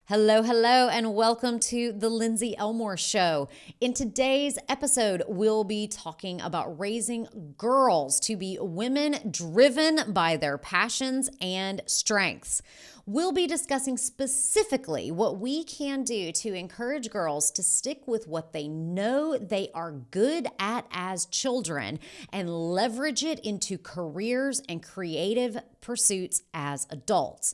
Hello, hello, and welcome to the Lindsey Elmore Show. In today's episode, we'll be talking about raising girls to be women driven by their passions and strengths. We'll be discussing specifically what we can do to encourage girls to stick with what they know they are good at as children and leverage it into careers and creative pursuits as adults.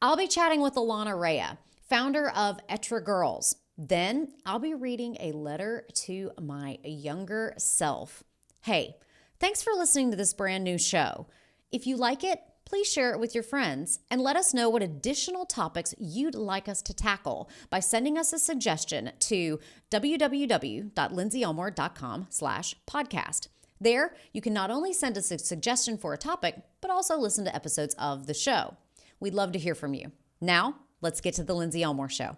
I'll be chatting with Illana Raia, founder of Etra Girls. Then I'll be reading a letter to my younger self. Hey, thanks for listening to this brand new show. If you like it, please share it with your friends and let us know what additional topics you'd like us to tackle by sending us a suggestion to www.lindseyelmore.com/podcast. There, you can not only send us a suggestion for a topic, but also listen to episodes of the show. We'd love to hear from you. Now, let's get to the Lindsey Elmore Show.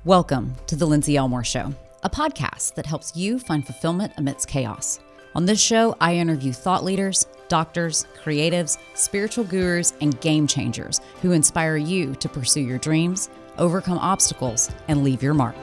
Welcome to the Lindsey Elmore Show, a podcast that helps you find fulfillment amidst chaos. On this show, I interview thought leaders, doctors, creatives, spiritual gurus, and game changers who inspire you to pursue your dreams, overcome obstacles, and leave your mark.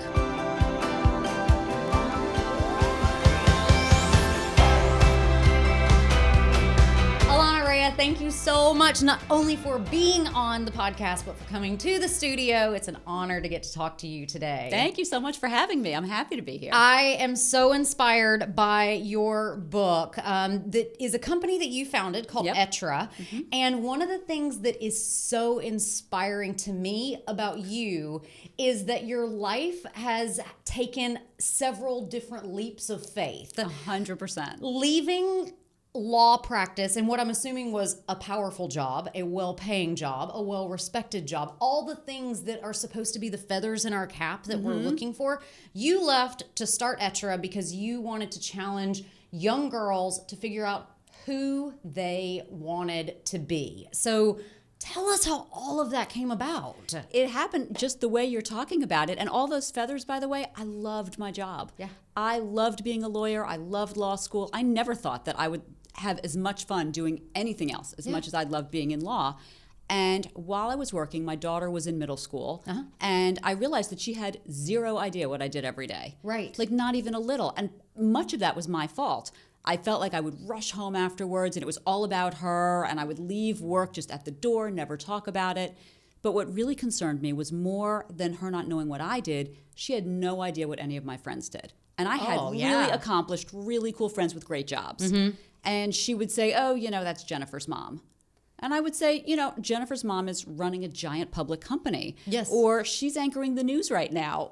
Thank you so much, not only for being on the podcast, but for coming to the studio. It's an honor to get to talk to you today. Thank you so much for having me. I'm happy to be here. I am so inspired by your book. That is a company that you founded called Etra. Mm-hmm. And one of the things that is so inspiring to me about you is that your life has taken several different leaps of faith. 100%. Leaving law practice and what I'm assuming was a powerful job, a well-paying job, a well-respected job, all the things that are supposed to be the feathers in our cap that we're looking for. You left to start Etra because you wanted to challenge young girls to figure out who they wanted to be. So tell us how all of that came about. It happened just the way you're talking about it. And all those feathers, by the way, I loved my job. Yeah. I loved being a lawyer. I loved law school. I never thought that I would have as much fun doing anything else as much as I loved being in law. And while I was working, my daughter was in middle school, and I realized that she had zero idea what I did every day. Right. Like not even a little. And much of that was my fault. I felt like I would rush home afterwards and it was all about her, and I would leave work just at the door, never talk about it. But what really concerned me was more than her not knowing what I did, she had no idea what any of my friends did. And I had really accomplished, really cool friends with great jobs. Mm-hmm. And she would say, oh, that's Jennifer's mom. And I would say, Jennifer's mom is running a giant public company. Yes. Or she's anchoring the news right now.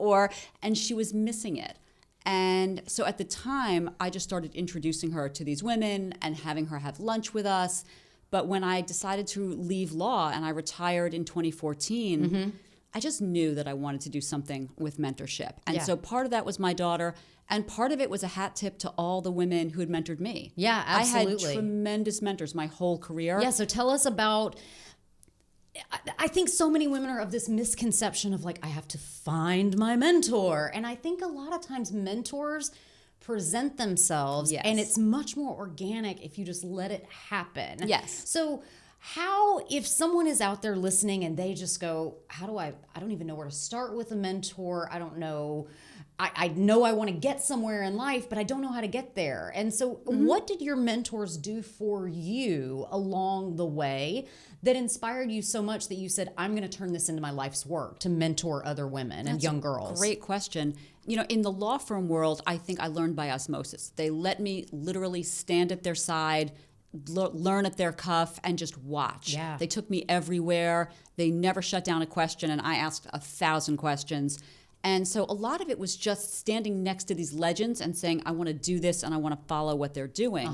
And she was missing it. And so at the time, I just started introducing her to these women and having her have lunch with us. But when I decided to leave law and I retired in 2014, I just knew that I wanted to do something with mentorship. And so part of that was my daughter. And part of it was a hat tip to all the women who had mentored me. Yeah, absolutely. I had tremendous mentors my whole career. Yeah, so tell us about, I think so many women are of this misconception of like, I have to find my mentor. And I think a lot of times mentors present themselves and it's much more organic if you just let it happen. Yes. So how, if someone is out there listening and they just go, I don't even know where to start with a mentor. I don't know. I know I want to get somewhere in life, but I don't know how to get there. And so what did your mentors do for you along the way that inspired you so much that you said, I'm going to turn this into my life's work to mentor other women and young girls? Great question. In the law firm world, I think I learned by osmosis. They let me literally stand at their side, learn at their cuff, and just watch. Yeah. They took me everywhere. They never shut down a question, and I asked 1,000 questions. And so a lot of it was just standing next to these legends and saying, I want to do this and I want to follow what they're doing.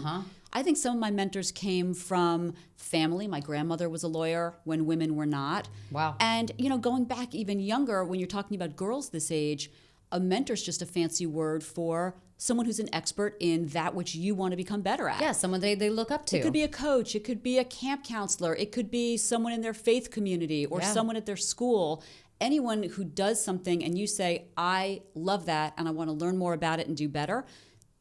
I think some of my mentors came from family. My grandmother was a lawyer when women were not. Wow. And, going back even younger, when you're talking about girls this age, a mentor's just a fancy word for someone who's an expert in that which you want to become better at. Yeah, someone they look up to. It could be a coach. It could be a camp counselor. It could be someone in their faith community or someone at their school. Anyone who does something and you say, I love that and I want to learn more about it and do better,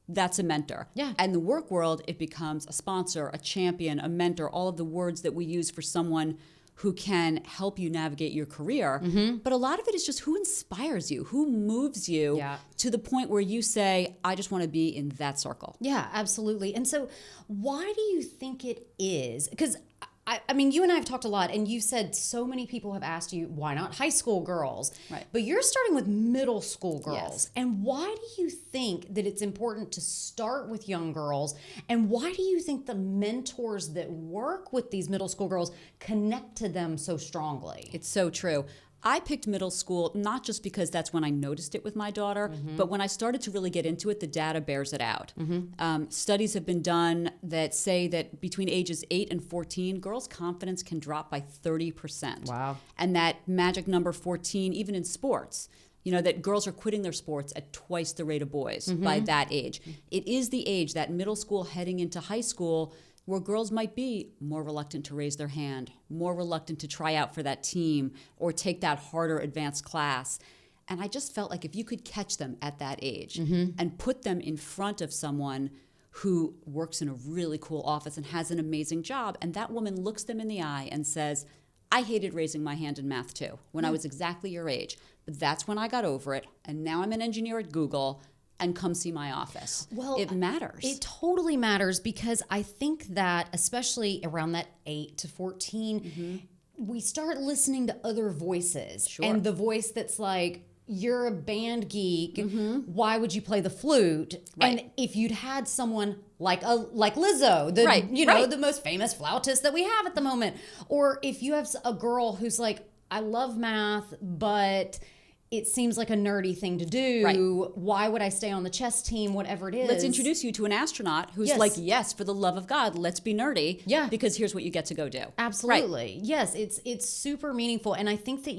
that's a mentor. Yeah. And the work world, it becomes a sponsor, a champion, a mentor, all of the words that we use for someone who can help you navigate your career. But a lot of it is just who inspires you, who moves you to the point where you say, I just want to be in that circle. Yeah, absolutely. And so why do you think it is? Because I mean, you and I have talked a lot, and you've said so many people have asked you, why not high school girls? Right. But you're starting with middle school girls. Yes. And why do you think that it's important to start with young girls? And why do you think the mentors that work with these middle school girls connect to them so strongly? It's so true. I picked middle school not just because that's when I noticed it with my daughter, but when I started to really get into it, the data bears it out. Studies have been done that say that between ages 8 and 14, girls' confidence can drop by 30%. Wow. And that magic number 14, even in sports, that girls are quitting their sports at twice the rate of boys by that age. It is the age, that middle school heading into high school, where girls might be more reluctant to raise their hand, more reluctant to try out for that team or take that harder advanced class. And I just felt like if you could catch them at that age and put them in front of someone who works in a really cool office and has an amazing job, and that woman looks them in the eye and says, I hated raising my hand in math too when I was exactly your age, but that's when I got over it, and now I'm an engineer at Google, and come see my office. Well, it matters. It totally matters, because I think that especially around that 8 to 14, we start listening to other voices. Sure. And the voice that's like, you're a band geek, why would you play the flute? Right. And if you'd had someone like Lizzo, the most famous flautist that we have at the moment, or if you have a girl who's like, I love math, but it seems like a nerdy thing to do. Right. Why would I stay on the chess team, whatever it is? Let's introduce you to an astronaut who's like, yes, for the love of God, let's be nerdy. Yeah. Because here's what you get to go do. Absolutely. Right. Yes, it's super meaningful. And I think that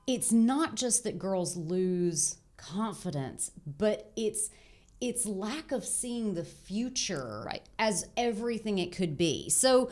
it's not just that girls lose confidence, but it's lack of seeing the future as everything it could be. So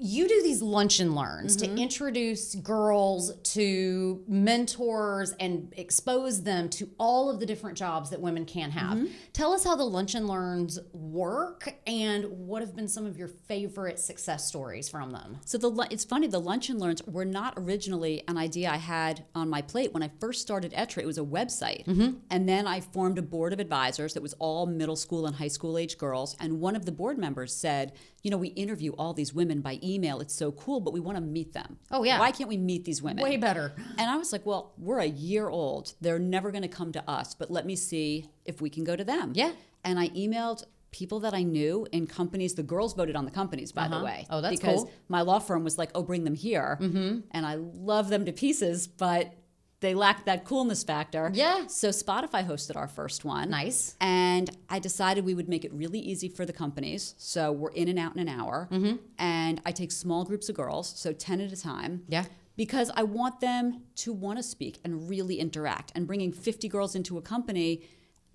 you do these lunch and learns to introduce girls to mentors and expose them to all of the different jobs that women can have. Tell us how the lunch and learns work, and what have been some of your favorite success stories from them. So it's funny, the lunch and learns were not originally an idea I had on my plate. When I first started Etra, it was a website. And then I formed a board of advisors that was all middle school and high school age girls. And one of the board members said, we interview all these women by email. It's so cool, but we want to meet them. Oh, yeah. Why can't we meet these women? Way better. And I was like, well, we're a year old. They're never going to come to us, but let me see if we can go to them. Yeah. And I emailed people that I knew in companies. The girls voted on the companies, by the way. Oh, that's because cool. my law firm was like, oh, bring them here. And I love them to pieces, but they lacked that coolness factor. Yeah. So Spotify hosted our first one. Nice. And I decided we would make it really easy for the companies. So we're in and out in an hour. And I take small groups of girls, so 10 at a time. Yeah. Because I want them to want to speak and really interact. And bringing 50 girls into a company,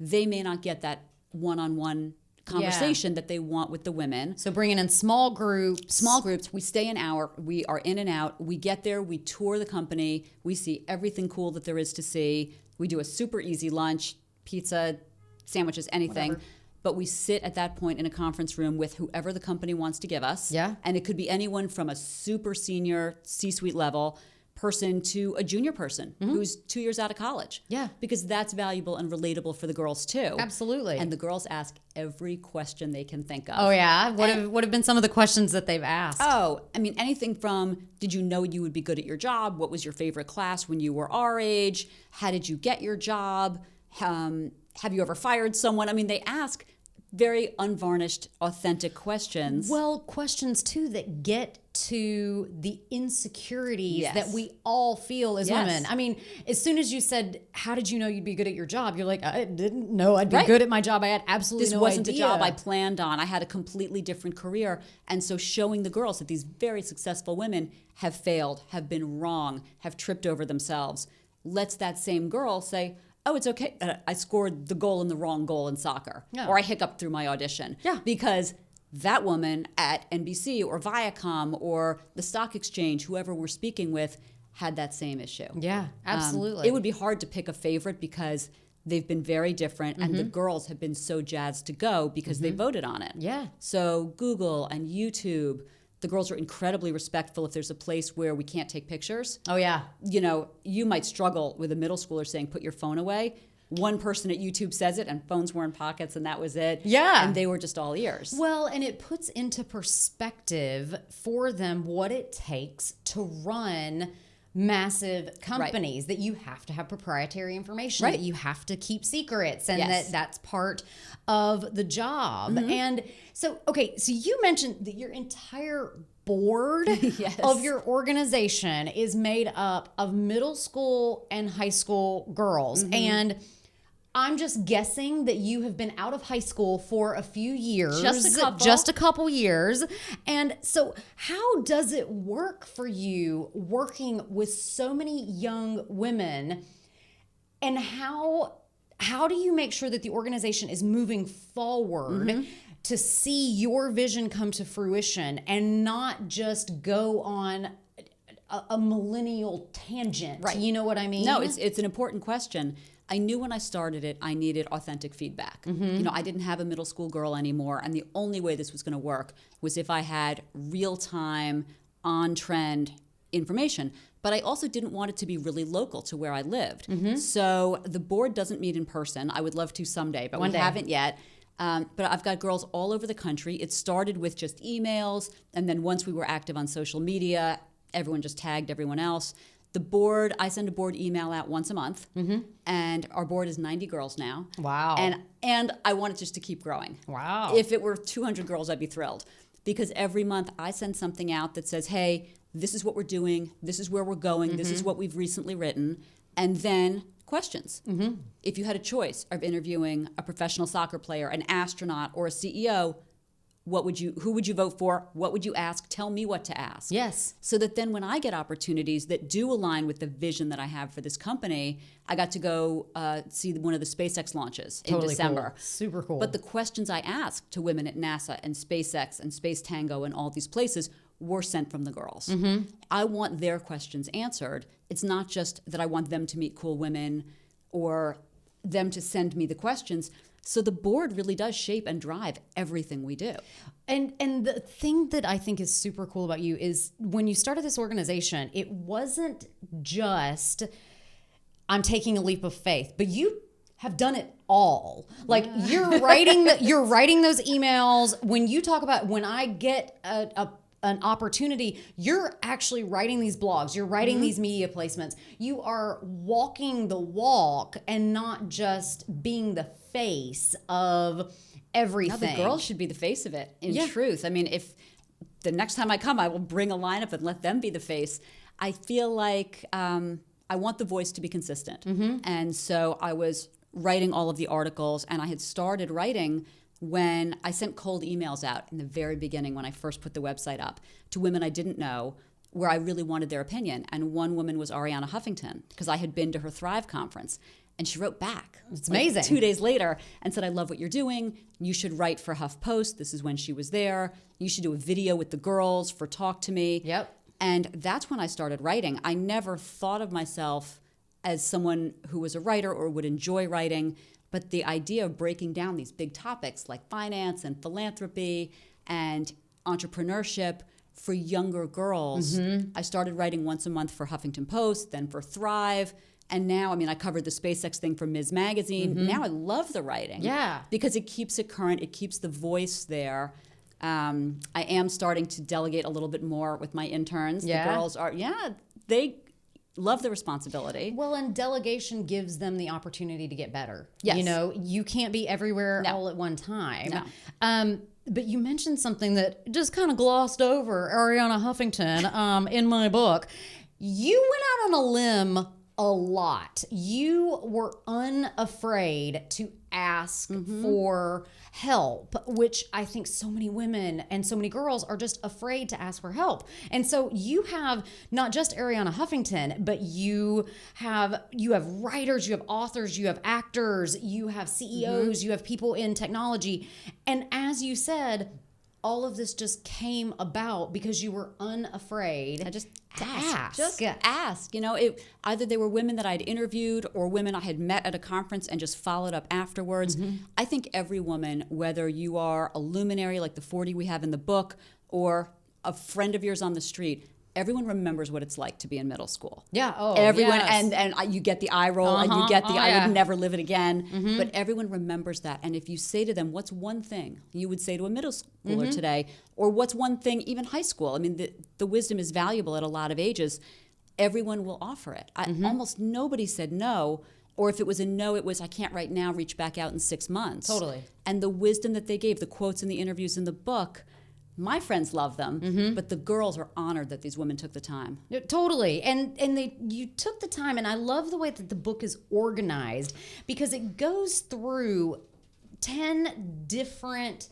they may not get that one-on-one conversation that they want with the women. So bringing in small groups. Small groups, we stay an hour, we are in and out, we get there, we tour the company, we see everything cool that there is to see, we do a super easy lunch, pizza, sandwiches, anything. Whatever. But we sit at that point in a conference room with whoever the company wants to give us. Yeah. And it could be anyone from a super senior C-suite level person to a junior person who's 2 years out of college. Yeah. Because that's valuable and relatable for the girls too. Absolutely. And the girls ask every question they can think of. Oh, yeah? What have been some of the questions that they've asked? Oh, I mean, anything from, did you know you would be good at your job? What was your favorite class when you were our age? How did you get your job? Have you ever fired someone? I mean, they ask very unvarnished, authentic questions. Well, questions too that get to the insecurities that we all feel as women. I mean, as soon as you said, how did you know you'd be good at your job? You're like, I didn't know I'd be good at my job. I had absolutely no idea. This wasn't a job I planned on. I had a completely different career. And so showing the girls that these very successful women have failed, have been wrong, have tripped over themselves, lets that same girl say, oh, it's okay. I scored the goal in the wrong goal in soccer. Yeah. Or I hiccuped through my audition. Yeah. Because that woman at NBC or Viacom or the stock exchange, whoever we're speaking with, had that same issue. Yeah, absolutely. It would be hard to pick a favorite because they've been very different, and the girls have been so jazzed to go because they voted on it. Yeah. So Google and YouTube, The girls are incredibly respectful if there's a place where we can't take pictures. Oh, yeah. You know, you might struggle with a middle schooler saying, put your phone away. One person at YouTube says it, and phones were in pockets, and that was it. Yeah. And they were just all ears. Well, and it puts into perspective for them what it takes to run massive companies, that you have to have proprietary information, that you have to keep secrets, and that's part of the job. And so, okay, so you mentioned that your entire board of your organization is made up of middle school and high school girls. And I'm just guessing that you have been out of high school for a few years. Just a couple years. And so how does it work for you working with so many young women? And how do you make sure that the organization is moving forward to see your vision come to fruition and not just go on a millennial tangent? Right. You know what I mean? No, it's an important question. I knew when I started it, I needed authentic feedback. You know, I didn't have a middle school girl anymore, and the only way this was going to work was if I had real-time, on-trend information. But I also didn't want it to be really local to where I lived. So the board doesn't meet in person. I would love to someday, but we haven't yet. But I've got girls all over the country. It started with just emails, and then once we were active on social media, everyone just tagged everyone else. The board, I send a board email out once a month, and our board is 90 girls now. Wow. And I want it just to keep growing. Wow. If it were 200 girls, I'd be thrilled. Because every month I send something out that says, hey, this is what we're doing, this is where we're going, this is what we've recently written, and then questions. If you had a choice of interviewing a professional soccer player, an astronaut, or a CEO, who would you vote for? What would you ask? Tell me what to ask. Yes. So that then when I get opportunities that do align with the vision that I have for this company, I got to go see one of the SpaceX launches in December. Cool. Super cool. But the questions I asked to women at NASA and SpaceX and Space Tango and all these places were sent from the girls. I want their questions answered. It's not just that I want them to meet cool women or them to send me the questions. So the board really does shape and drive everything we do. And the thing that I think is super cool about you is when you started this organization, it wasn't just I'm taking a leap of faith, but you have done it all. Like you're writing those emails. When you talk about when I get an opportunity, you're actually writing these blogs, you're writing these media placements. You are walking the walk and not just being the face of everything. Now the girls should be the face of it, in truth. I mean, if the next time I come, I will bring a lineup and let them be the face. I feel like I want the voice to be consistent. And so I was writing all of the articles, and I had started writing when I sent cold emails out in the very beginning when I first put the website up to women I didn't know where I really wanted their opinion. And one woman was Ariana Huffington, because I had been to her Thrive conference. And she wrote back. It's amazing. 2 days later and said, I love what you're doing. You should write for HuffPost. This is when she was there. You should do a video with the girls for Talk to Me. Yep. And that's when I started writing. I never thought of myself as someone who was a writer or would enjoy writing. But the idea of breaking down these big topics like finance and philanthropy and entrepreneurship for younger girls, I started writing once a month for Huffington Post, then for Thrive. And now, I mean, I covered the SpaceX thing for Ms. Magazine. Now I love the writing. Yeah. Because it keeps it current. It keeps the voice there. I am starting to delegate a little bit more with my interns. Yeah. The girls are, they love the responsibility. Well, and delegation gives them the opportunity to get better. Yes. You know, you can't be everywhere all at one time. No. But you mentioned something that just kind of glossed over Ariana Huffington in my book. You went out on a limb a lot. You were unafraid to ask for help, which I think so many women and so many girls are just afraid to ask for help. And so you have not just Ariana Huffington, but you have writers, you have authors, you have actors, you have CEOs, you have people in technology. And as you said, all of this just came about because you were unafraid. Just ask. You know, either they were women that I'd interviewed or women I had met at a conference and just followed up afterwards. I think every woman, whether you are a luminary like the 40 we have in the book or a friend of yours on the street, everyone remembers what it's like to be in middle school. Yeah. Oh, everyone, yes. and you get the eye roll, and you get the I would never live it again. But everyone remembers that. And if you say to them, what's one thing you would say to a middle schooler today, or what's one thing, even high school? I mean, the wisdom is valuable at a lot of ages. Everyone will offer it. Almost nobody said no. Or if it was a no, it was, I can't right now, reach back out in 6 months. Totally. And the wisdom that they gave, the quotes in the interviews in the book, my friends love them, but the girls are honored that these women took the time. Totally. And you took the time, and I love the way that the book is organized because it goes through 10 different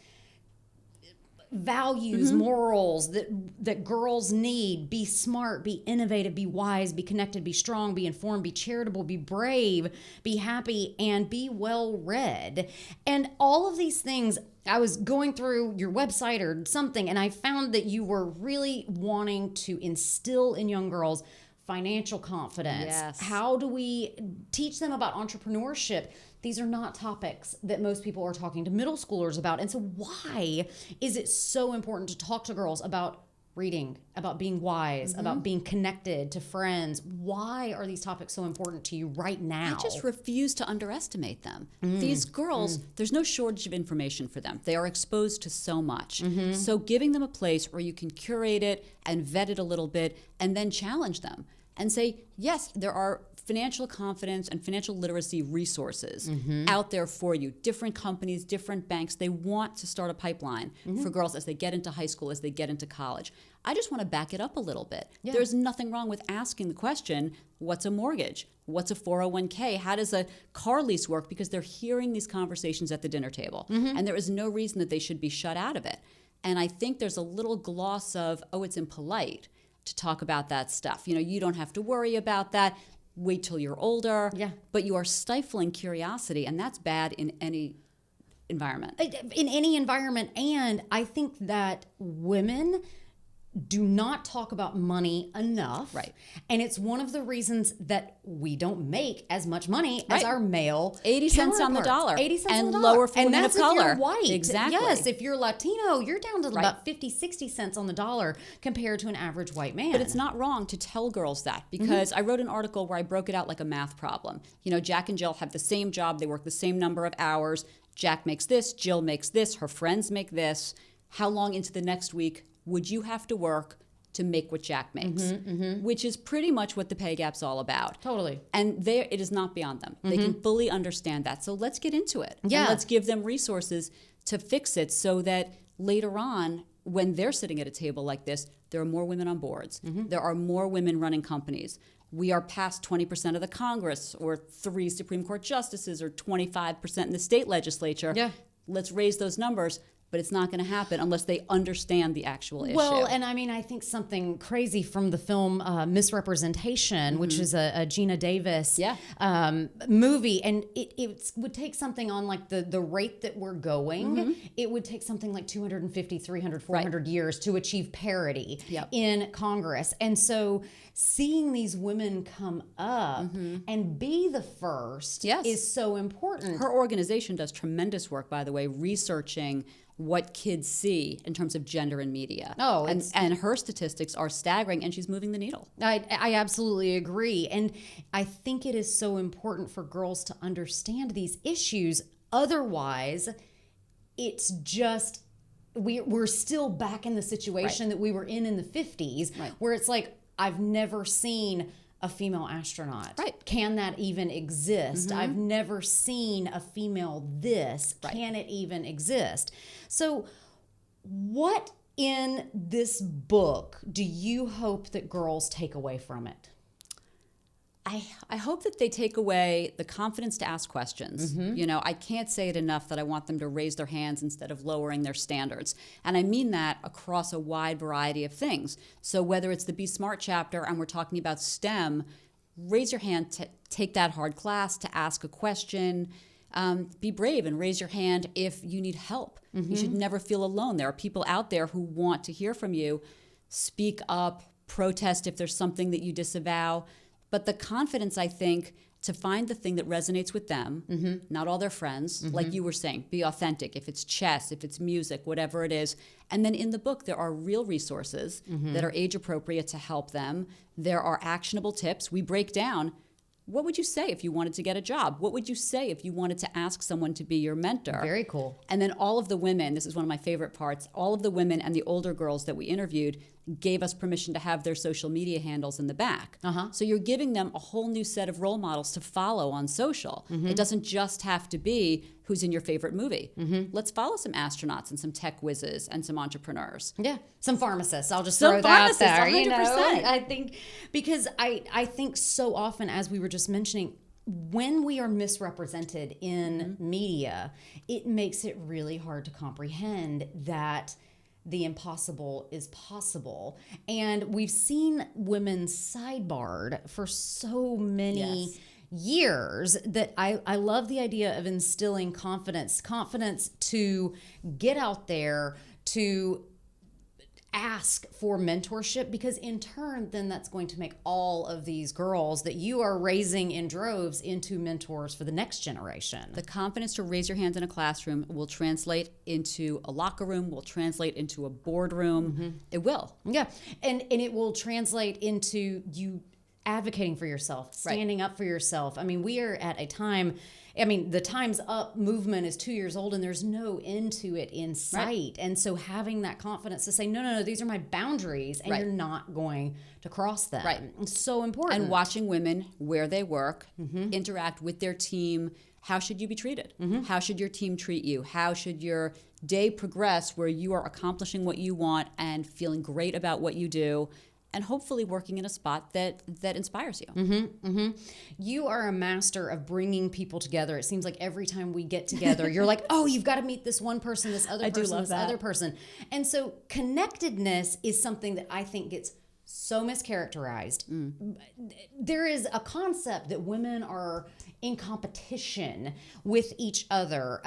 values, morals that girls need. Be smart, be innovative, be wise, be connected, be strong, be informed, be charitable, be brave, be happy, and be well read. And all of these things, I was going through your website or something, and I found that you were really wanting to instill in young girls financial confidence. Yes. How do we teach them about entrepreneurship? These are not topics that most people are talking to middle schoolers about. And so why is it so important to talk to girls about reading, about being wise, about being connected to friends? Why are these topics so important to you right now? I just refuse to underestimate them. These girls, there's no shortage of information for them. They are exposed to so much. So giving them a place where you can curate it and vet it a little bit and then challenge them and say, yes, there are financial confidence and financial literacy resources out there for you. Different companies, different banks, they want to start a pipeline for girls as they get into high school, as they get into college. I just want to back it up a little bit. Yeah. There's nothing wrong with asking the question, what's a mortgage? What's a 401k? How does a car lease work? Because they're hearing these conversations at the dinner table. And there is no reason that they should be shut out of it. And I think there's a little gloss of, oh, it's impolite to talk about that stuff. You know, you don't have to worry about that. Wait till you're older. Yeah. But you are stifling curiosity, and that's bad in any environment. In any environment. And I think that women do not talk about money enough. Right. And it's one of the reasons that we don't make as much money as our male 80 cents on the dollar. 80 cents and on the dollar. lower for and women that's of color. If you're white. Exactly. Yes, if you're Latino, you're down to about 50, 60 cents on the dollar compared to an average white man. But it's not wrong to tell girls that, because I wrote an article where I broke it out like a math problem. You know, Jack and Jill have the same job. They work the same number of hours. Jack makes this, Jill makes this, her friends make this. How long into the next week would you have to work to make what Jack makes, which is pretty much what the pay gap's all about. Totally. And there, it is not beyond them. They can fully understand that. So let's get into it. Yeah. And let's give them resources to fix it so that later on, when they're sitting at a table like this, there are more women on boards. There are more women running companies. We are past 20% of the Congress, or 3 Supreme Court justices, or 25% in the state legislature. Yeah. Let's raise those numbers. But it's not going to happen unless they understand the actual issue. Well, and I mean, I think something crazy from the film Misrepresentation, which is a Gina Davis movie, and it would take something on like the rate that we're going, it would take something like 250, 300, 400 years to achieve parity in Congress. And so seeing these women come up and be the first is so important. Her organization does tremendous work, by the way, researching what kids see in terms of gender in media. Oh, and her statistics are staggering, and she's moving the needle. I absolutely agree. And I think it is so important for girls to understand these issues. Otherwise, it's just, we're still back in the situation that we were in the 50s, where it's like, I've never seen a female astronaut. Right. Can that even exist? I've never seen a female this. Right. Can it even exist? So what in this book do you hope that girls take away from it? I hope that they take away the confidence to ask questions. You know, I can't say it enough that I want them to raise their hands instead of lowering their standards. And I mean that across a wide variety of things. So whether it's the Be Smart chapter and we're talking about STEM, raise your hand to take that hard class, to ask a question. Be brave and raise your hand if you need help. You should never feel alone. There are people out there who want to hear from you. Speak up, protest if there's something that you disavow. But the confidence, I think, to find the thing that resonates with them, not all their friends, like you were saying, be authentic. If it's chess, if it's music, whatever it is. And then in the book, there are real resources that are age appropriate to help them. There are actionable tips. We break down, what would you say if you wanted to get a job? What would you say if you wanted to ask someone to be your mentor? Very cool. And then all of the women, this is one of my favorite parts, all of the women and the older girls that we interviewed gave us permission to have their social media handles in the back. So you're giving them a whole new set of role models to follow on social. It doesn't just have to be who's in your favorite movie. Let's follow some astronauts and some tech whizzes and some entrepreneurs. Yeah, some pharmacists. I'll just Some throw that pharmacists, out there. 100%. I think because I think so often, as we were just mentioning, when we are misrepresented in media, it makes it really hard to comprehend that the impossible is possible. And we've seen women sidebarred for so many years that I love the idea of instilling confidence to get out there, to ask for mentorship, because in turn, then that's going to make all of these girls that you are raising in droves into mentors for the next generation. The confidence to raise your hand in a classroom will translate into a locker room, will translate into a boardroom. It will. Yeah. And it will translate into you advocating for yourself, standing up for yourself. I mean, we are at a time, the Time's Up movement is 2 years old and there's no end to it in sight. And so having that confidence to say, no, these are my boundaries and you're not going to cross them. It's so important. And watching women where they work, interact with their team. How should you be treated? How should your team treat you? How should your day progress where you are accomplishing what you want and feeling great about what you do? And hopefully working in a spot that inspires you. You are a master of bringing people together. It seems like every time we get together, you're like, oh, you've got to meet this one person, this other person, this other person. And so connectedness is something that I think gets so mischaracterized. There is a concept that women are in competition with each other.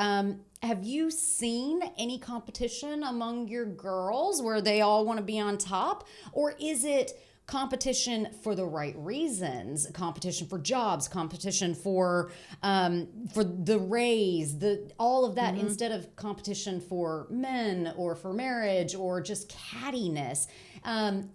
Have you seen any competition among your girls where they all want to be on top? Or is it competition for the right reasons? Competition for jobs, competition for the raise, all of that, instead of competition for men or for marriage or just cattiness. And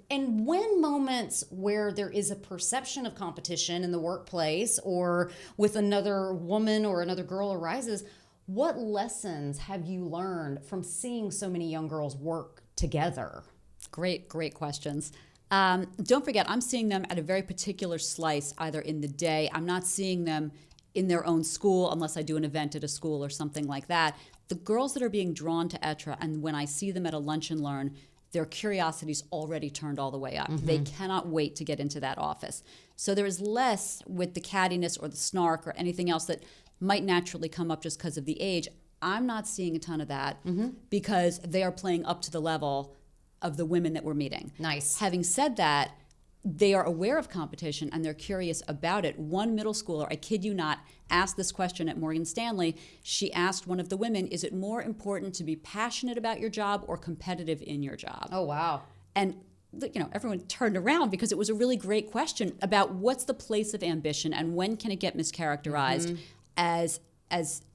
when moments where there is a perception of competition in the workplace or with another woman or another girl arises, what lessons have you learned from seeing so many young girls work together? Great questions. Don't forget, I'm seeing them at a very particular slice, either in the day. I'm not seeing them in their own school unless I do an event at a school or something like that. The girls that are being drawn to Etra, and when I see them at a lunch and learn, their curiosity's already turned all the way up. They cannot wait to get into that office. So there is less with the cattiness or the snark or anything else that might naturally come up just because of the age. I'm not seeing a ton of that because they are playing up to the level of the women that we're meeting. Nice. Having said that, they are aware of competition and they're curious about it. One middle schooler, I kid you not, asked this question at Morgan Stanley. She asked one of the women, is it more important to be passionate about your job or competitive in your job? Oh, wow. And everyone turned around because it was a really great question about what's the place of ambition and when can it get mischaracterized as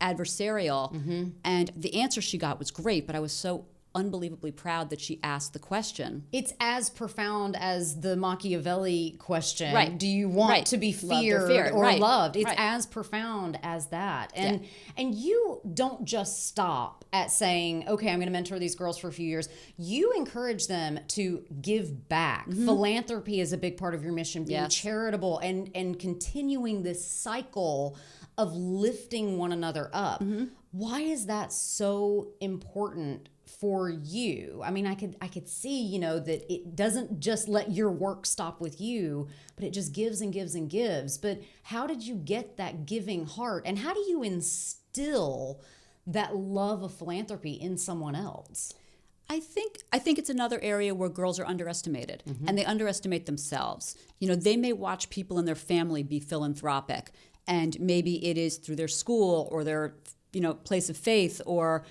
adversarial. And the answer she got was great, but I was so unbelievably proud that she asked the question. It's as profound as the Machiavelli question. Right. Do you want to be feared or loved? It's as profound as that. And you don't just stop at saying, okay, I'm going to mentor these girls for a few years. You encourage them to give back. Philanthropy is a big part of your mission, being charitable and continuing this cycle of lifting one another up. Why is that so important for you? I mean, I could see, that it doesn't just let your work stop with you, but it just gives and gives and gives. But how did you get that giving heart? And how do you instill that love of philanthropy in someone else? I think it's another area where girls are underestimated and they underestimate themselves. They may watch people in their family be philanthropic, and maybe it is through their school or their place of faith or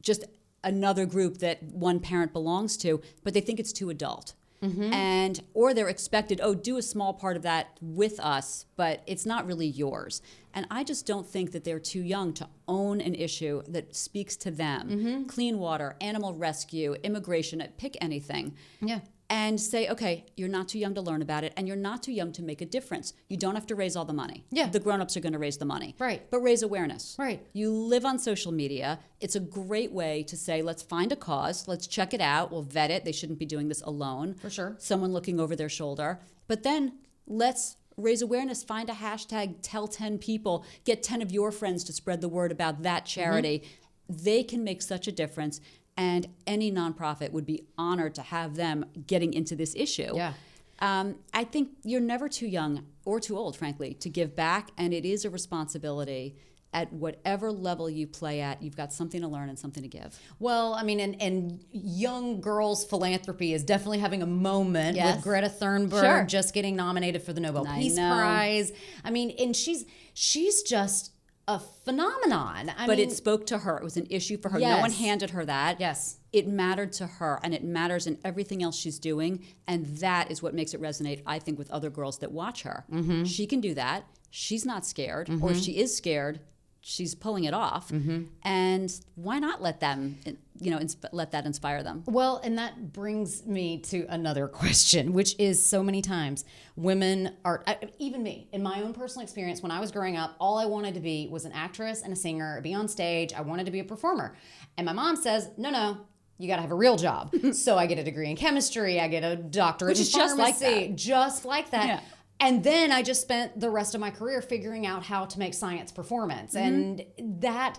just another group that one parent belongs to, but they think it's too adult. And or they're expected, oh, do a small part of that with us, but it's not really yours. And I just don't think that they're too young to own an issue that speaks to them. Clean water, animal rescue, immigration, pick anything. Yeah. And say, okay, you're not too young to learn about it, and you're not too young to make a difference. You don't have to raise all the money. Yeah. The grown-ups are going to raise the money. Right. But raise awareness. Right. You live on social media. It's a great way to say, let's find a cause. Let's check it out. We'll vet it. They shouldn't be doing this alone. For sure. Someone looking over their shoulder. But then let's raise awareness. Find a hashtag, tell 10 people. Get 10 of your friends to spread the word about that charity. They can make such a difference. And any nonprofit would be honored to have them getting into this issue. Yeah. I think you're never too young or too old, frankly, to give back. And it is a responsibility at whatever level you play at. You've got something to learn and something to give. Well, I mean, and young girls philanthropy is definitely having a moment with Greta Thunberg just getting nominated for the Nobel Peace Prize. I mean, and she's just a phenomenon. But it spoke to her. It was an issue for her. Yes. No one handed her that. Yes. It mattered to her, and it matters in everything else she's doing. And that is what makes it resonate, I think, with other girls that watch her. She can do that. She's not scared. Or if she is scared, she's pulling it off. And why not let them, let that inspire them? Well, and that brings me to another question, which is so many times women are, even me, in my own personal experience, when I was growing up, all I wanted to be was an actress and a singer, be on stage. I wanted to be a performer. And my mom says, no, you got to have a real job. So I get a degree in chemistry. I get a doctorate in pharmacy. Just like that. Yeah. And then I just spent the rest of my career figuring out how to make science performance. And that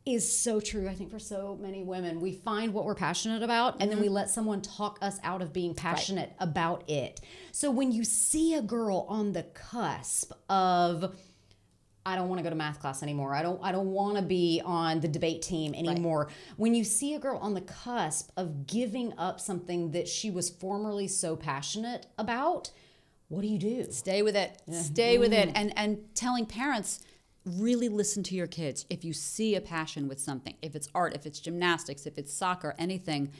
is so true, I think, for so many women. We find what we're passionate about, and then we let someone talk us out of being passionate about it. So when you see a girl on the cusp of, I don't want to go to math class anymore. I don't want to be on the debate team anymore. Right. When you see a girl on the cusp of giving up something that she was formerly so passionate about, what do you do? Stay with it. Yeah. Stay with it. And telling parents, really listen to your kids. If you see a passion with something, if it's art, if it's gymnastics, if it's soccer, anything,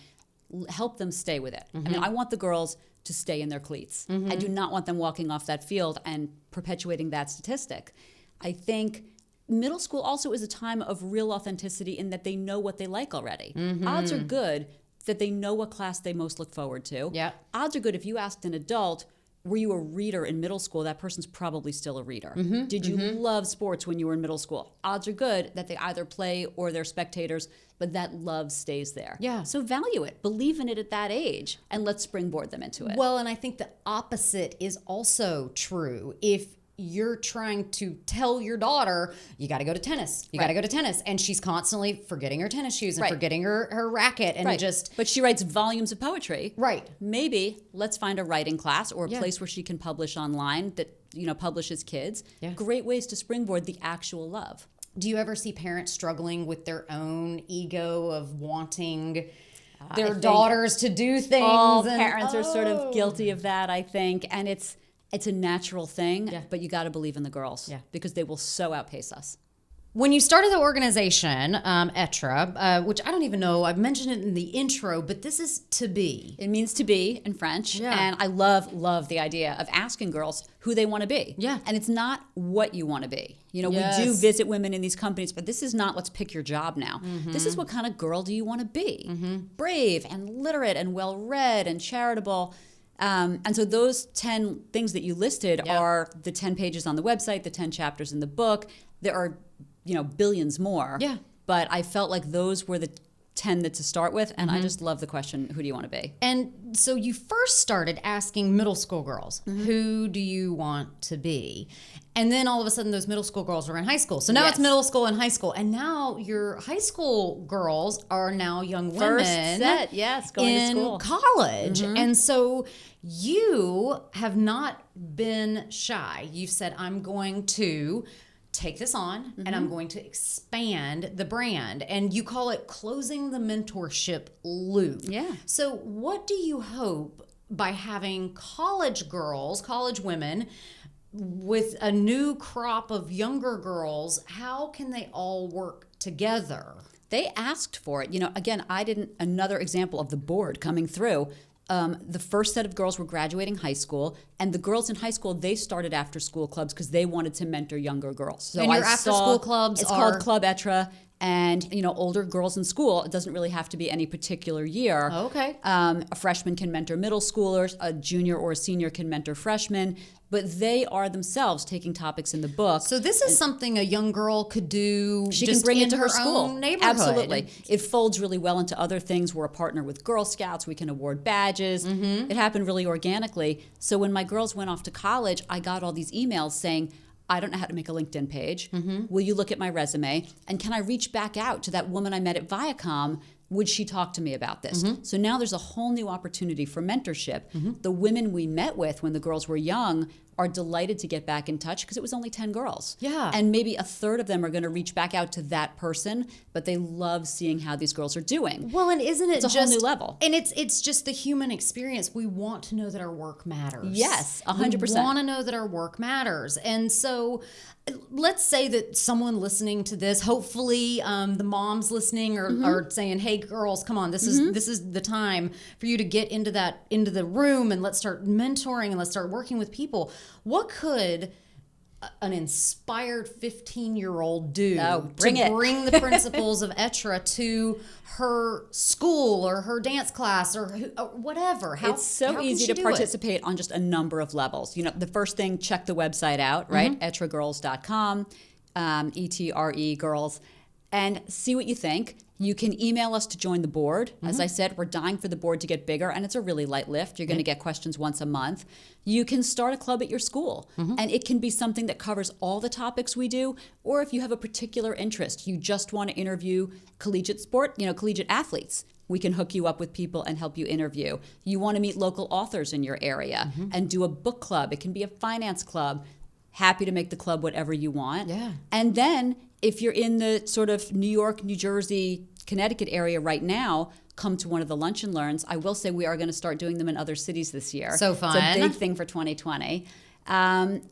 help them stay with it. I mean, I want the girls to stay in their cleats. I do not want them walking off that field and perpetuating that statistic. I think middle school also is a time of real authenticity in that they know what they like already. Odds are good that they know what class they most look forward to. Yeah. Odds are good if you asked an adult, were you a reader in middle school? That person's probably still a reader. Did you love sports when you were in middle school? Odds are good that they either play or they're spectators, but that love stays there. Yeah. So value it, believe in it at that age, and let's springboard them into it. Well, and I think the opposite is also true. If you're trying to tell your daughter, you got to go to tennis. You got to go to tennis. And she's constantly forgetting her tennis shoes and forgetting her racket and just... But she writes volumes of poetry. Right. Maybe let's find a writing class or a place where she can publish online that, publishes kids. Yeah. Great ways to springboard the actual love. Do you ever see parents struggling with their own ego of wanting their daughters to do things? All parents are sort of guilty of that, I think. And it's a natural thing, but you got to believe in the girls because they will so outpace us. When you started the organization, ETRA, which I don't even know, I've mentioned it in the intro, but this is to be. It means to be in French. Yeah. And I love the idea of asking girls who they want to be. Yeah. And it's not what you want to be. We do visit women in these companies, but this is not let's pick your job now. This is what kind of girl do you want to be? Brave and literate and well-read and charitable. And so those 10 things that you listed are the 10 pages on the website, the 10 chapters in the book. There are, billions more. Yeah. But I felt like those were the 10 that to start with. And I just love the question, who do you want to be? And so you first started asking middle school girls, who do you want to be? And then all of a sudden those middle school girls are in high school. So now it's middle school and high school. And now your high school girls are now young women. First set, going to school. In college. And so you have not been shy. You've said, I'm going to take this on and I'm going to expand the brand. And you call it closing the mentorship loop. Yeah. So what do you hope by having college girls, college women, with a new crop of younger girls, how can they all work together? They asked for it. Again, another example of the board coming through. The first set of girls were graduating high school, and the girls in high school, they started after school clubs because they wanted to mentor younger girls. So and your after school clubs it's called Club Etra. And, older girls in school, it doesn't really have to be any particular year. Oh, okay. A freshman can mentor middle schoolers, a junior or a senior can mentor freshmen, but they are themselves taking topics in the book. So this is something a young girl could do. She just can bring in into her school. own neighborhood. Absolutely. It folds really well into other things. We're a partner with Girl Scouts. We can award badges. It happened really organically. So when my girls went off to college, I got all these emails saying, I don't know how to make a LinkedIn page. Will you look at my resume? And can I reach back out to that woman I met at Viacom? Would she talk to me about this? So now there's a whole new opportunity for mentorship. The women we met with when the girls were young are delighted to get back in touch because it was only 10 girls. Yeah. And maybe a third of them are going to reach back out to that person, but they love seeing how these girls are doing. Well, and isn't it It's a whole new level. And it's just the human experience. We want to know that our work matters. Yes, 100%. We want to know that our work matters. And so let's say that someone listening to this, hopefully the moms listening are saying, hey girls, come on, this is the time for you to get into the room and let's start mentoring and let's start working with people. What could an inspired 15-year-old do to bring the principles of Etra to her school or her dance class or whatever? It's so easy to participate on just a number of levels. The first thing, check the website out, right? etragirls.com, E-T-R-E, girls, and see what you think. You can email us to join the board. As I said, we're dying for the board to get bigger, and it's a really light lift. You're going to get questions once a month. You can start a club at your school, and it can be something that covers all the topics we do, or if you have a particular interest, you just want to interview collegiate athletes, we can hook you up with people and help you interview. You want to meet local authors in your area and do a book club. It can be a finance club. Happy to make the club whatever you want. Yeah. And then if you're in the sort of New York, New Jersey, Connecticut area right now, come to one of the lunch and learns. I will say we are going to start doing them in other cities this year. So fun. It's a big thing for 2020. And,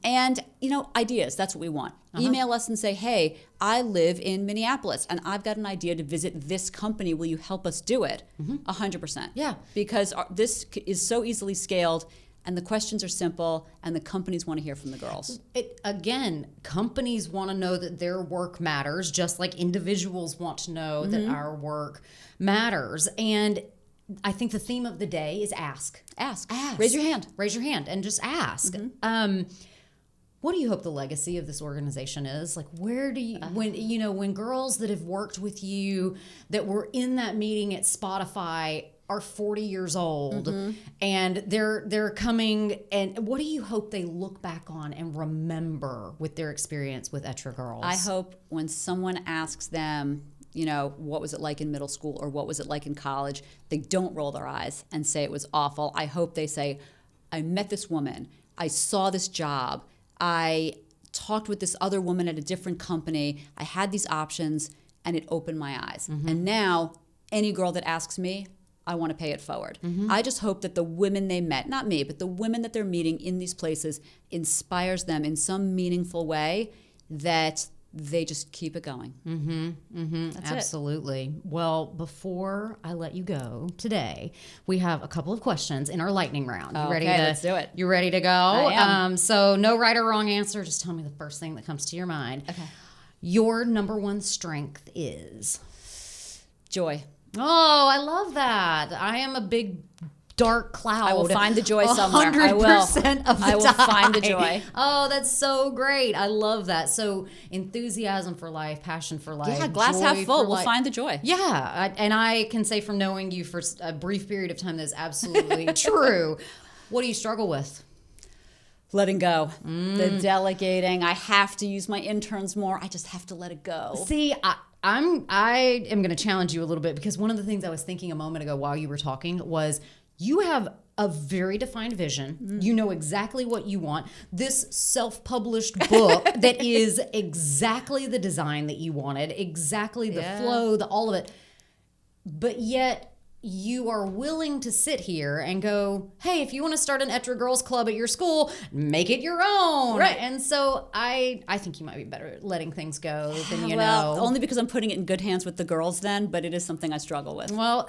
ideas, that's what we want. Email us and say, hey, I live in Minneapolis and I've got an idea to visit this company. Will you help us do it? 100%. Yeah. Because this is so easily scaled. And the questions are simple, and the companies want to hear from the girls. Again, companies want to know that their work matters, just like individuals want to know that our work matters. And I think the theme of the day is ask. Ask. Raise your hand. Raise your hand and just ask. What do you hope the legacy of this organization is? Like, where do you, when girls that have worked with you, that were in that meeting at Spotify, are 40 years old and they're coming, and what do you hope they look back on and remember with their experience with Etra Girls? I hope when someone asks them, what was it like in middle school or what was it like in college, they don't roll their eyes and say it was awful. I hope they say, I met this woman, I saw this job, I talked with this other woman at a different company, I had these options and it opened my eyes. And now any girl that asks me, I want to pay it forward. I just hope that the women they met, not me, but the women that they're meeting in these places inspires them in some meaningful way that they just keep it going. That's Absolutely. Well, before I let you go today, we have a couple of questions in our lightning round. You ready? Let's do it. You ready to go? I am. So no right or wrong answer. Just tell me the first thing that comes to your mind. Okay. Your number one strength is? Joy. Oh, I love that. I am a big dark cloud. I will find the joy somewhere. 100% I will. of the time. I will find the joy. Oh, that's so great. I love that. So enthusiasm for life, passion for life. Yeah, glass half full. We'll find the joy. Yeah, and I can say from knowing you for a brief period of time, that's absolutely true. What do you struggle with? Letting go. The delegating. I have to use my interns more. I just have to let it go. See, I am going to challenge you a little bit, because one of the things I was thinking a moment ago while you were talking was you have a very defined vision. You know exactly what you want. This self-published book that is exactly the design that you wanted, exactly the flow, all of it. But yet you are willing to sit here and go, hey, if you want to start an Etra Girls Club at your school, make it your own. Right. And so I think you might be better at letting things go than you Well, know. only because I'm putting it in good hands with the girls then, but it is something I struggle with. Well,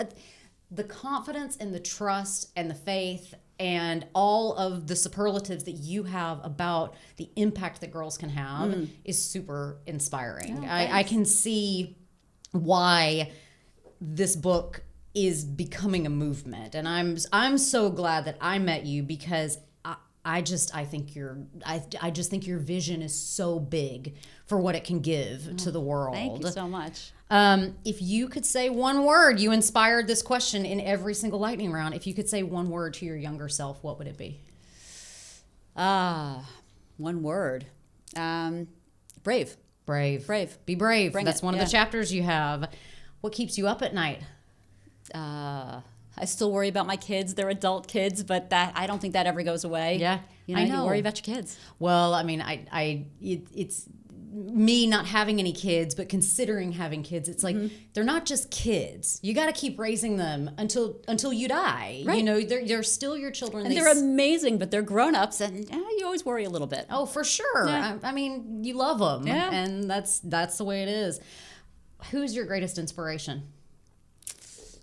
the confidence and the trust and the faith and all of the superlatives that you have about the impact that girls can have is super inspiring. I can see why this book is becoming a movement, and I'm so glad that I met you, because I just think your vision is so big for what it can give to the world. Thank you so much. If you could say one word, you inspired this question in every single lightning round. If you could say one word to your younger self, what would it be? One word. Brave. Brave. Brave. Be brave. Bring That's it. one of Yeah. the chapters you have. What keeps you up at night? I still worry about my kids. They're adult kids, but I don't think that ever goes away. Yeah, you I know. You worry about your kids. Well, I mean, it's me not having any kids, but considering having kids, it's like they're not just kids. You got to keep raising them until you die. Right. You know, they're still your children. And they're amazing, but they're grown-ups, and you always worry a little bit. Oh, for sure. Yeah. I mean, you love them, Yeah. and that's the way it is. Who's your greatest inspiration?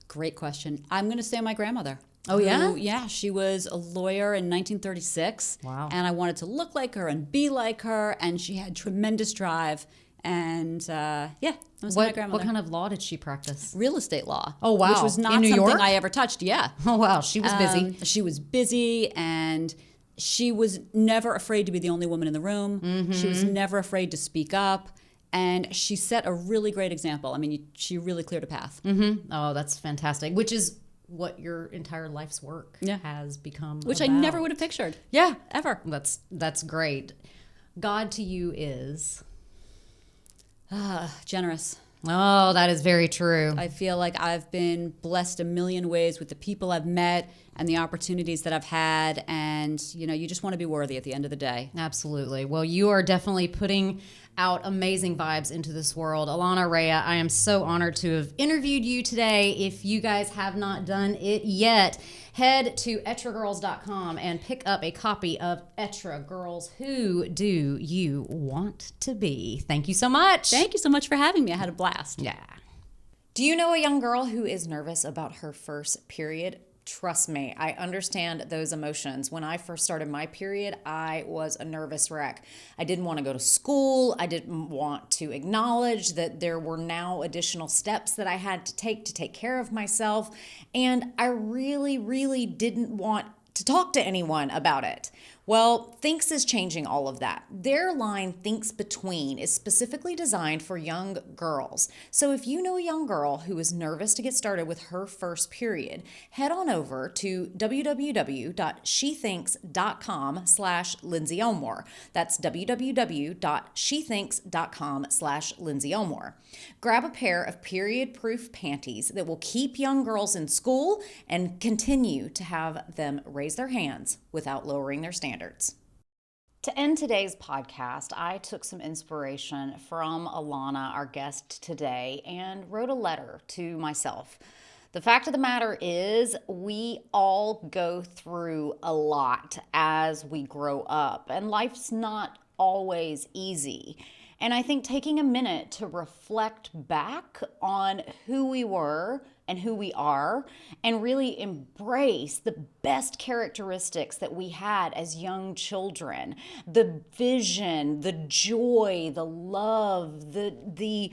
Great question. I'm going to say my grandmother. Oh, yeah? Yeah, she was a lawyer in 1936. Wow. And I wanted to look like her and be like her, and she had tremendous drive. And I'm going to say my grandmother. What kind of law did she practice? Real estate law. Oh, wow. Which was not In New something York? I ever touched. Yeah. Oh, wow. She was busy. She was busy, and she was never afraid to be the only woman in the room. She was never afraid to speak up. And she set a really great example. I mean, she really cleared a path. Oh, that's fantastic. Which is what your entire life's work Yeah. has become. Which I about. never would have pictured. Yeah. Ever. That's great. God to you is? Generous. Oh, that is very true. I feel like I've been blessed a million ways with the people I've met and the opportunities that I've had. And, you just want to be worthy at the end of the day. Absolutely. Well, you are definitely putting out amazing vibes into this world. Illana Raia, I am so honored to have interviewed you today. If you guys have not done it yet, head to etragirls.com and pick up a copy of Etra Girls, Who Do You Want to Be? Thank you so much. Thank you so much for having me. I had a blast. Yeah. Do you know a young girl who is nervous about her first period? Trust me, I understand those emotions. When I first started my period, I was a nervous wreck. I didn't want to go to school. I didn't want to acknowledge that there were now additional steps that I had to take care of myself. And I really, really didn't want to talk to anyone about it. Well, Thinks is changing all of that. Their line, Thinks Between, is specifically designed for young girls. So if you know a young girl who is nervous to get started with her first period, head on over to www.shethinks.com/Lindsey Elmore. That's www.shethinks.com/Lindsey Elmore. Grab a pair of period-proof panties that will keep young girls in school and continue to have them raise their hands without lowering their standards. To end today's podcast, I took some inspiration from Illana, our guest today, and wrote a letter to myself. The fact of the matter is, we all go through a lot as we grow up, and life's not always easy. And I think taking a minute to reflect back on who we were and who we are, and really embrace the best characteristics that we had as young children, the vision, the joy, the love, the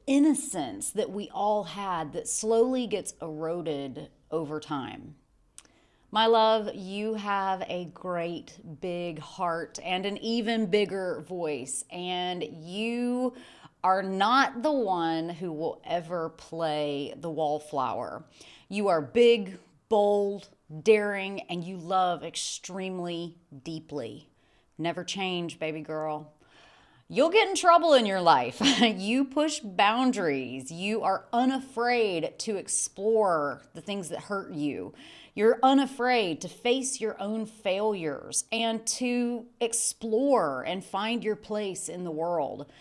innocence that we all had that slowly gets eroded over time. My love, you have a great big heart and an even bigger voice, and you are not the one who will ever play the wallflower. You are big, bold, daring, and you love extremely deeply. Never change, baby girl. You'll get in trouble in your life. You push boundaries. You are unafraid to explore the things that hurt you. You're unafraid to face your own failures and to explore and find your place in the world.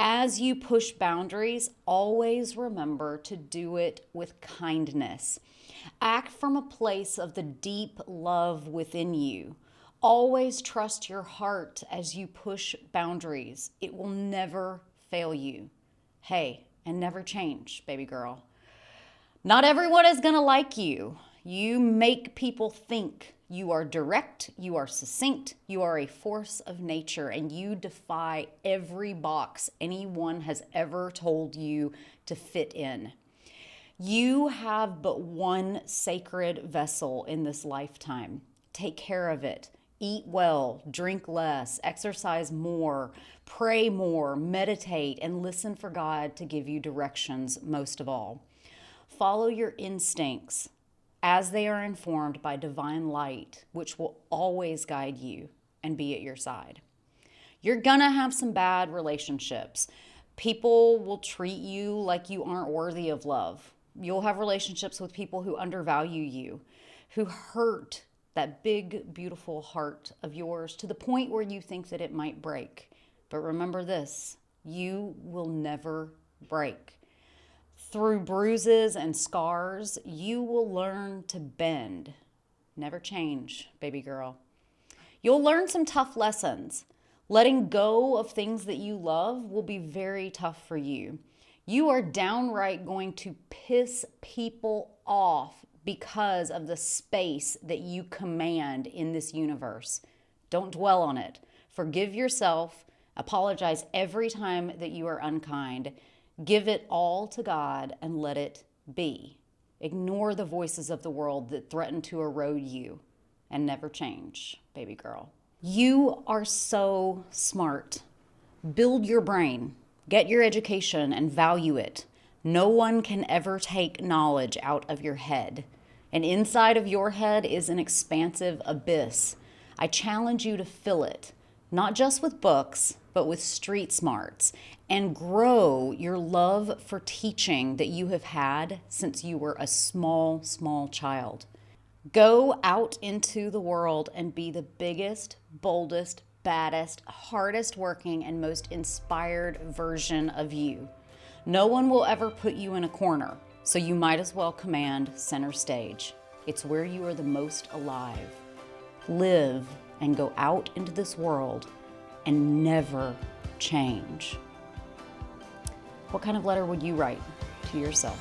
As you push boundaries, always remember to do it with kindness. Act from a place of the deep love within you. Always trust your heart as you push boundaries. It will never fail you. Hey, and never change, baby girl. Not everyone is going to like you. You make people think. You are direct, you are succinct, you are a force of nature, and you defy every box anyone has ever told you to fit in. You have but one sacred vessel in this lifetime. Take care of it. Eat well, drink less, exercise more, pray more, meditate, and listen for God to give you directions most of all. Follow your instincts as they are informed by divine light, which will always guide you and be at your side. You're gonna have some bad relationships. People will treat you like you aren't worthy of love. You'll have relationships with people who undervalue you, who hurt that big, beautiful heart of yours to the point where you think that it might break. But remember this, you will never break. Through bruises and scars, you will learn to bend. Never change, baby girl. You'll learn some tough lessons. Letting go of things that you love will be very tough for you. You are downright going to piss people off because of the space that you command in this universe. Don't dwell on it. Forgive yourself. Apologize every time that you are unkind. Give it all to God and let it be. Ignore the voices of the world that threaten to erode you and never change, baby girl. You are so smart. Build your brain, get your education, and value it. No one can ever take knowledge out of your head. And inside of your head is an expansive abyss. I challenge you to fill it, not just with books, but with street smarts, and grow your love for teaching that you have had since you were a small, small child. Go out into the world and be the biggest, boldest, baddest, hardest working, and most inspired version of you. No one will ever put you in a corner, so you might as well command center stage. It's where you are the most alive. Live and go out into this world and never change. What kind of letter would you write to yourself?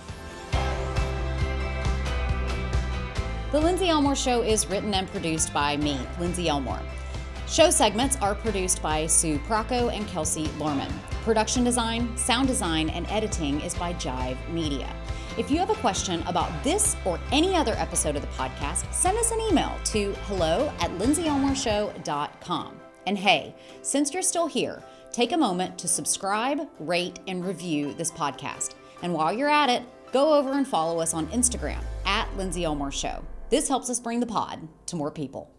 The Lindsey Elmore Show is written and produced by me, Lindsey Elmore. Show segments are produced by Sue Procco and Kelsey Lorman. Production design, sound design, and editing is by Jive Media. If you have a question about this or any other episode of the podcast, send us an email to hello@lindseyelmoreshow.com. And hey, since you're still here, take a moment to subscribe, rate, and review this podcast. And while you're at it, go over and follow us on Instagram @Lindsey Elmore Show. This helps us bring the pod to more people.